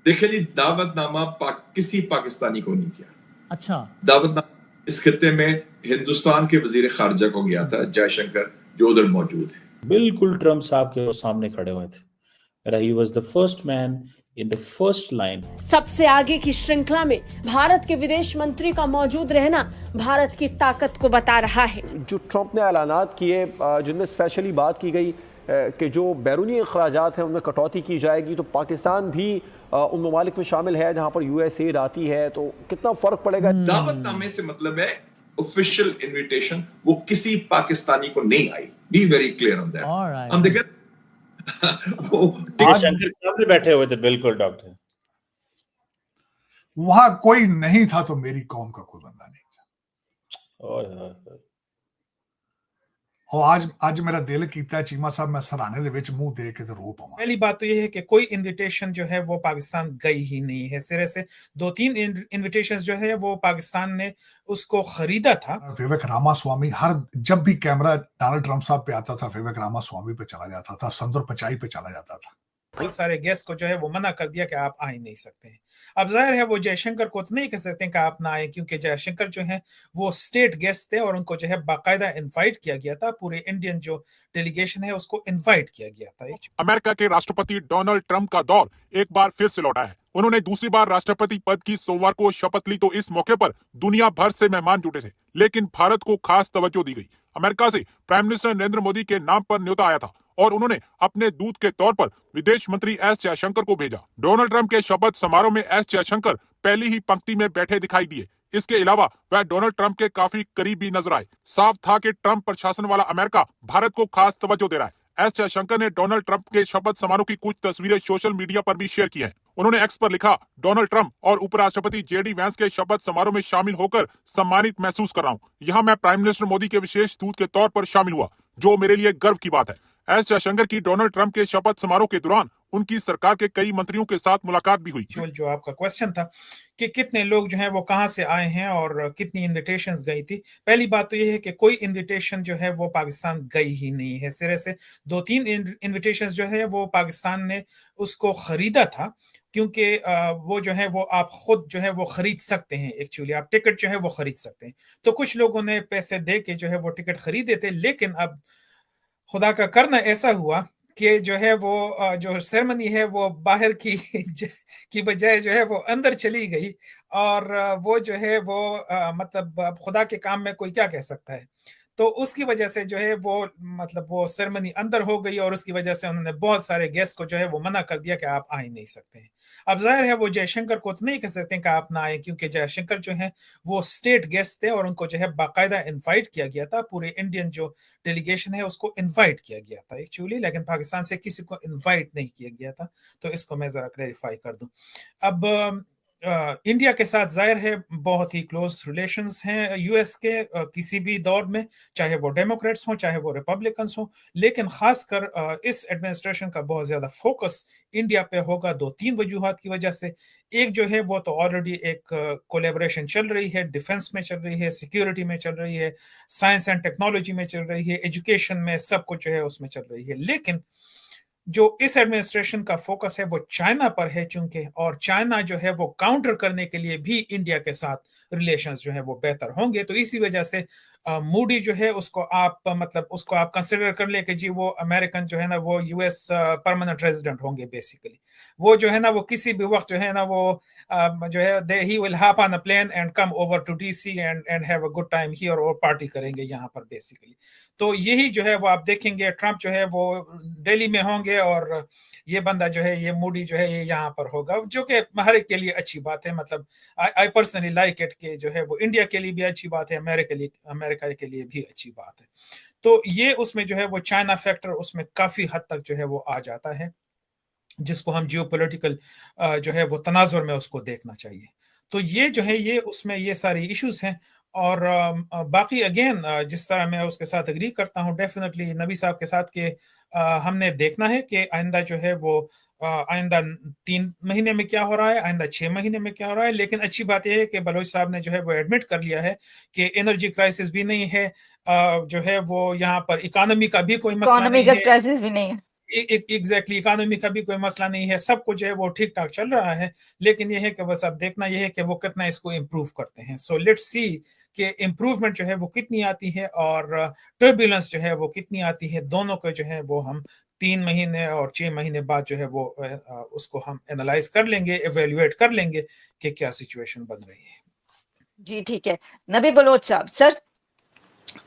देखिए जी, दावतनामा किसी पाकिस्तानी को नहीं किया। अच्छा, दावतनामा इस खित्ते में हिंदुस्तान के वजीर खारजा को गया था, जयशंकर, जो उधर मौजूद है। बिल्कुल ट्रम्प साहब के वो सामने खड़े हुए थे। He was the first man in the first line. सबसे आगे की श्रृंखला में भारत के विदेश मंत्री का मौजूद रहना भारत की ताकत को बता रहा है। जो ट्रंप ने ऐलानात किए, जिनमें स्पेशली बात की गई कि जो बैरूनी अखराजात हैं उनमें कटौती की जाएगी, तो पाकिस्तान भी उन ममालिक में शामिल है जहां पर USAID आती है, तो कितना फर्क पड़ेगा? दावतनामे से मतलब है ऑफिशियल इनविटेशन, वो किसी पाकिस्तानी को नहीं आई। Be very clear on that. हम देखें वो शंकर सामने बैठे हुए थे, बिल्कुल डॉक्टर। वहां कोई नहीं था तो मेरी कौम का कोई बंदा नहीं था। और आज मेरा दिल कीता चीमा साहब मैं सराहने दे विच मुंह दे के ते रो पावां। पहली बात तो ये है कि कोई इनविटेशन जो है वो पाकिस्तान गई ही नहीं है। सिरे से 2-3 इनविटेशंस जो है वो पाकिस्तान ने उसको खरीदा था। विवेक रामास्वामी, हर जब भी कैमरा डोनाल्ड ट्रंप साहब पे आता था, विवेक रामास्वामी पे चला जाता था, संदूर पिचाई पे चला जाता था। बहुत सारे गेस्ट को जो है वो मना कर दिया कि आप आ ही नहीं सकते हैं। अब जाहिर है वो जयशंकर को तो नहीं कह सकते कि आप ना आए, क्योंकि जयशंकर जो है वो स्टेट गेस्ट थे और उनको जो है बाकायदा इनवाइट किया गया था। पूरे इंडियन जो डेलीगेशन है उसको इनवाइट किया गया था। अमेरिका के राष्ट्रपति डोनाल्ड ट्रंप का दौर एक बार फिर से लौटा है। उन्होंने दूसरी बार राष्ट्रपति पद की सोमवार को शपथ ली, तो इस मौके पर दुनिया भर से मेहमान जुटे थे, लेकिन भारत को खास तवज्जो दी गई। अमेरिका से प्राइम मिनिस्टर नरेंद्र मोदी के नाम पर न्योता आया था और उन्होंने अपने दूत के तौर पर विदेश मंत्री एस जयशंकर को भेजा। डोनाल्ड ट्रंप के शपथ समारोह में एस जयशंकर पहली ही पंक्ति में बैठे दिखाई दिए। इसके अलावा वह डोनाल्ड ट्रंप के काफी करीबी नजर आए। साफ था कि ट्रंप प्रशासन वाला अमेरिका भारत को खास तवज्जो दे रहा है। एस जयशंकर ने डोनाल्ड ट्रंप के शपथ समारोह की कुछ तस्वीरें सोशल मीडिया पर भी शेयर की हैं। उन्होंने एक्स पर लिखा, डोनाल्ड ट्रंप और उपराष्ट्रपति JD वैंस के शपथ समारोह में शामिल होकर सम्मानित महसूस कर रहा हूँ। यहाँ मैं प्राइम मिनिस्टर मोदी के विशेष दूत के तौर पर शामिल हुआ, जो मेरे लिए गर्व की बात है। एस जयशंकर की डोनाल्ड ट्रंप के शपथ समारोह के दौरान उनकी सरकार के कई मंत्रियों के साथ मुलाकात भी हुई। जो आपका क्वेश्चन था कि कितने लोग जो हैं वो कहां से आए हैं और कितनी इनविटेशंस गई थी, पहली बात तो ये है कि कोई इनविटेशन जो है वो पाकिस्तान गई ही नहीं है। सिरे से 2-3 इनविटेशंस जो है वो पाकिस्तान ने उसको खरीदा था, क्योंकि वो जो है वो आप खुद जो है वो खरीद सकते हैं। एक्चुअली आप टिकट जो है वो खरीद सकते हैं। तो कुछ लोगों ने पैसे दे के जो है वो टिकट खरीदे थे, लेकिन अब खुदा का करना ऐसा हुआ कि जो है वो जो सेरेमनी है वो बाहर की बजाय जो है वो अंदर चली गई। और वो जो है वो मतलब खुदा के काम में कोई क्या कह सकता है। तो उसकी वजह से जो है वो मतलब वो सेरेमनी अंदर हो गई और उसकी वजह से उन्होंने बहुत सारे गेस्ट को जो है वो मना कर दिया कि आप आ ही नहीं सकते हैं। अब जाहिर है वो जयशंकर को तो नहीं कह सकते कि आप ना आए, क्योंकि जयशंकर जो है वो स्टेट गेस्ट थे और उनको जो है बाकायदा इनवाइट किया गया था। पूरे इंडियन जो डेलीगेशन है उसको इनवाइट किया गया था एक्चुअली, लेकिन पाकिस्तान से किसी को इनवाइट नहीं किया गया था। तो इसको मैं जरा क्लैरिफाई कर दूं। अब इंडिया के साथ जाहिर है बहुत ही क्लोज रिलेशंस हैं US के किसी भी दौर में, चाहे वो डेमोक्रेट्स हों चाहे वो रिपब्लिकन्स हों, लेकिन खासकर इस एडमिनिस्ट्रेशन का बहुत ज्यादा फोकस इंडिया पे होगा 2-3 वजूहात की वजह से। एक जो है वो तो ऑलरेडी एक कोलैबोरेशन चल रही है, डिफेंस में चल रही है, सिक्योरिटी में चल रही है, साइंस एंड टेक्नोलॉजी में चल रही है, एजुकेशन में, सब कुछ जो है उसमें चल रही है। लेकिन जो इस एडमिनिस्ट्रेशन का फोकस है वो चाइना पर है चूंकि, और चाइना जो है वो काउंटर करने के लिए भी इंडिया के साथ रिलेशंस जो है वो बेहतर होंगे। तो इसी वजह से मूडी जो है उसको आप मतलब उसको आप कंसिडर कर ले कि जी वो अमेरिकन जो है ना वो US परमानेंट रेजिडेंट होंगे बेसिकली। वो जो है ना वो किसी भी वक्त जो है ना वो जो है he will hop on a plane and come over to DC and have a good time here और पार्टी करेंगे यहाँ पर बेसिकली। तो यही जो है वो आप देखेंगे ट्रंप जो है वो दिल्ली में होंगे और ये बंदा जो है ये मूडी जो है ये यहाँ पर होगा, जो कि हर एक के लिए अच्छी बात है। मतलब आई पर्सनली लाइक इट कि जो है वो इंडिया के लिए भी अच्छी बात है, अमेरिका के लिए भी अच्छी बात है। तो ये उसमें जो है वो चाइना फैक्टर उसमें काफी हद तक जो है वो आ जाता है, जिसको हम जियोपॉलिटिकल जो है वो तनाजुर में उसको देखना चाहिए। तो ये जो है ये उसमें ये सारी इश्यूज हैं। और बाकी अगेन जिस तरह मैं उसके साथ एग्री करता हूँ डेफिनेटली नबी साहब के साथ कि हमने देखना है कि आइंदा जो है वो आइंदा 3 महीने में क्या हो रहा है, आइंदा 6 महीने में क्या हो रहा है। लेकिन अच्छी बात यह है कि बलोच साहब ने जो है वो एडमिट कर लिया है कि एनर्जी क्राइसिस भी नहीं है, जो है वो यहाँ पर इकोनॉमी का भी कोई मसला नहीं है, क्राइसिस भी नहीं है, एग्जैक्टली इकोनॉमी का भी कोई मसला नहीं है, सब कुछ जो है वो ठीक ठाक चल रहा है, लेकिन ये है कि बस अब देखना ये है कि वो कितना इसको इम्प्रूव करते हैं। सो लेट्स सी कि इम्प्रूवमेंट जो है वो कितनी आती है और टर्बुलेंस जो है वो कितनी आती है। दोनों को जो है वो हम 3 महीने और 6 महीने बाद जो है वो उसको हम एनालाइज कर लेंगे, एवेल्युएट कर लेंगे कि क्या सिचुएशन बन रही है। जी ठीक है। नबी बलोच साहब, सर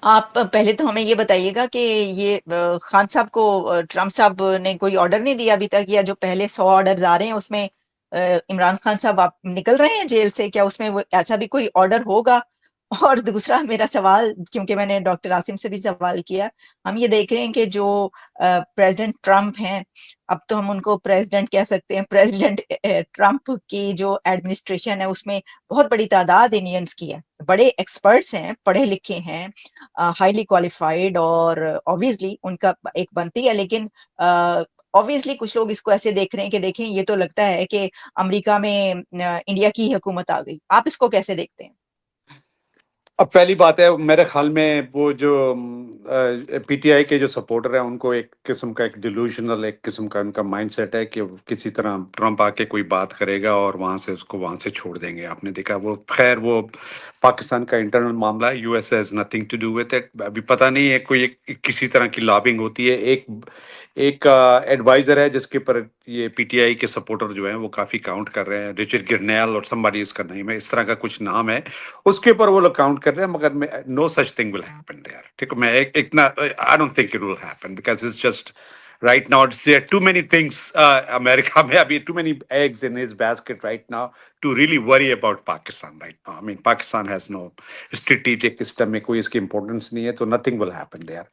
आप पहले तो हमें ये बताइएगा कि ये खान साहब को ट्रम्प साहब ने कोई ऑर्डर नहीं दिया अभी तक, या जो पहले 100 ऑर्डर्स आ रहे हैं उसमें इमरान खान साहब आप निकल रहे हैं जेल से, क्या उसमें वो ऐसा भी कोई ऑर्डर होगा? और दूसरा मेरा सवाल, क्योंकि मैंने डॉक्टर आसिम से भी सवाल किया, हम ये देख रहे हैं कि जो प्रेसिडेंट ट्रम्प हैं, अब तो हम उनको प्रेसिडेंट कह सकते हैं, प्रेसिडेंट ट्रम्प की जो एडमिनिस्ट्रेशन है उसमें बहुत बड़ी तादाद इंडियंस की है, बड़े एक्सपर्ट्स हैं, पढ़े लिखे हैं, हाईली क्वालिफाइड, और ऑब्वियसली उनका एक बनती है, लेकिन ऑब्वियसली कुछ लोग इसको ऐसे देख रहे हैं कि देखें ये तो लगता है कि अमेरिका में इंडिया की हुकूमत आ गई। आप इसको कैसे देखते हैं? अब पहली बात है, मेरे ख्याल में वो जो पीटीआई के जो सपोर्टर हैं उनको एक किस्म का एक डिल्यूजनल एक किस्म का उनका माइंडसेट है कि किसी तरह ट्रम्प आके कोई बात करेगा और वहां से उसको वहां से छोड़ देंगे। आपने देखा वो, खैर वो पाकिस्तान का इंटरनल मामला है, US has nothing to do with it. अभी पता नहीं है कोई किसी तरह की लॉबिंग होती है। एक एडवाइजर है जिसके पर ये पीटीआई के सपोर्टर जो हैं वो काफी काउंट कर रहे हैं, रिचर्ड गिरनेल और समबडी इसका नेम है, इस तरह का कुछ नाम है, उसके ऊपर वो लोग काउंट कर रहे हैं, मगर no such thing will happen there. ठीक है, मैं इतना I don't think it will happen because it's just right now there are too many things America may be too many eggs in his basket right now to really worry about Pakistan right now. I mean Pakistan has no strategic system में कोई इसकी importance नहीं है, तो nothing will happen there.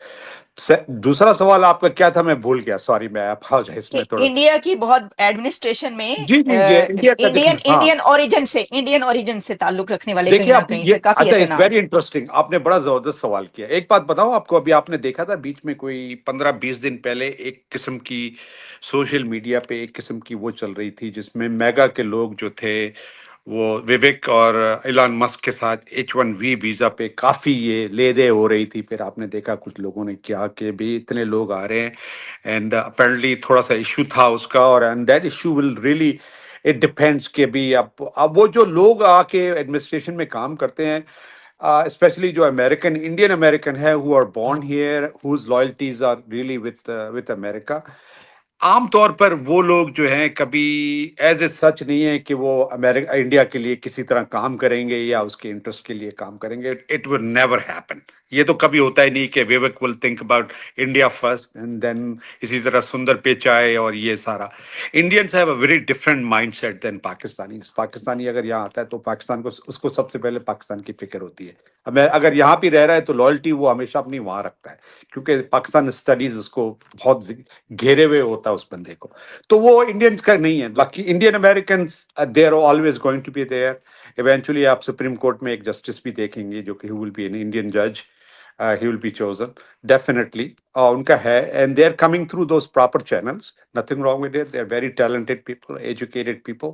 दूसरा सवाल आपका क्या था, मैं भूल गया, सॉरी, मैं अपोलोजाइज में थोड़ा। इंडिया की बहुत एडमिनिस्ट्रेशन में जी इंडियन ओरिजिन से ताल्लुक रखने वाले देखिए कहीं ना कहीं से काफी ऐसे नाम। वेरी इंटरेस्टिंग, आपने बड़ा जबरदस्त सवाल किया। एक बात बताऊं आपको, अभी आपने देखा था बीच में कोई 15-20 दिन पहले एक किस्म की सोशल मीडिया पे एक किस्म की वो चल रही थी जिसमें मेगा के लोग जो थे वो विवेक और इलान मस्क के साथ H1B वीजा पे काफी ये ले दे हो रही थी। फिर आपने देखा कुछ लोगों ने क्या कि भी इतने लोग आ रहे हैं, एंड अपेरेंटली थोड़ा सा इशू था उसका, और and that issue will really it depends के भी अब वो जो लोग आके एडमिनिस्ट्रेशन में काम करते हैं, स्पेशली जो अमेरिकन इंडियन अमेरिकन है who are born here, whose loyalties are really with America, आमतौर पर वो लोग जो हैं कभी एज ए सच नहीं है कि वो अमेरिका इंडिया के लिए किसी तरह काम करेंगे या उसके इंटरेस्ट के लिए काम करेंगे। It will never happen. ये तो कभी होता ही नहीं कि Vivek will think about India first and then इसी तरह सुंदर पिचाई और ये सारा। Indians have a very different mindset then Pakistani. Pakistani अगर यहाँ आता है तो पाकिस्तान को उसको सबसे पहले पाकिस्तान की फिक्र होती है। अब अगर यहाँ भी रह रहा है तो लॉयल्टी वो हमेशा अपनी वहां रखता है, क्योंकि पाकिस्तान स्टडीज उसको बहुत घेरे हुए होता है उस बंदे को, तो वो इंडियंस का नहीं है। बाकी Indian American they are always going to be there. Eventually आप सुप्रीम कोर्ट में एक जस्टिस भी देखेंगे जो कि विल बी एन इंडियन जज, he will be chosen definitely, unka hai, and they are coming through those proper channels, nothing wrong with it, they are very talented people, educated people,